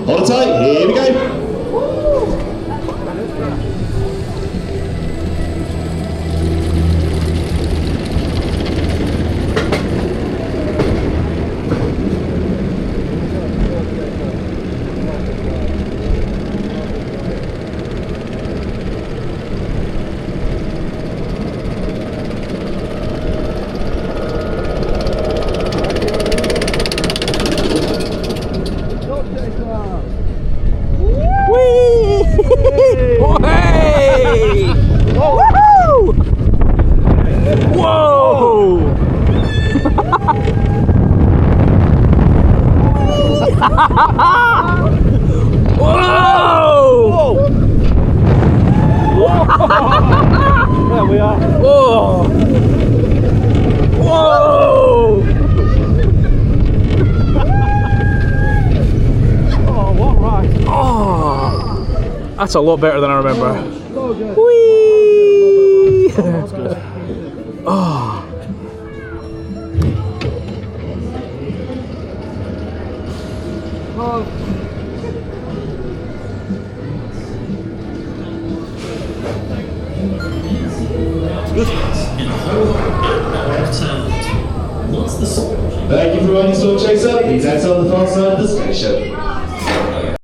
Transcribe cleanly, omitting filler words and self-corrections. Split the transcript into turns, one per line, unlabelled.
Hold it tight, here we go.
There we are.
Whoa! Whoa!
Oh, what right?
Oh, that's a lot better than I remember.
So good.
Whee!
That's good.
Oh.
Oh.
Thank you for riding Storm Chaser. Please head on the far side of the station.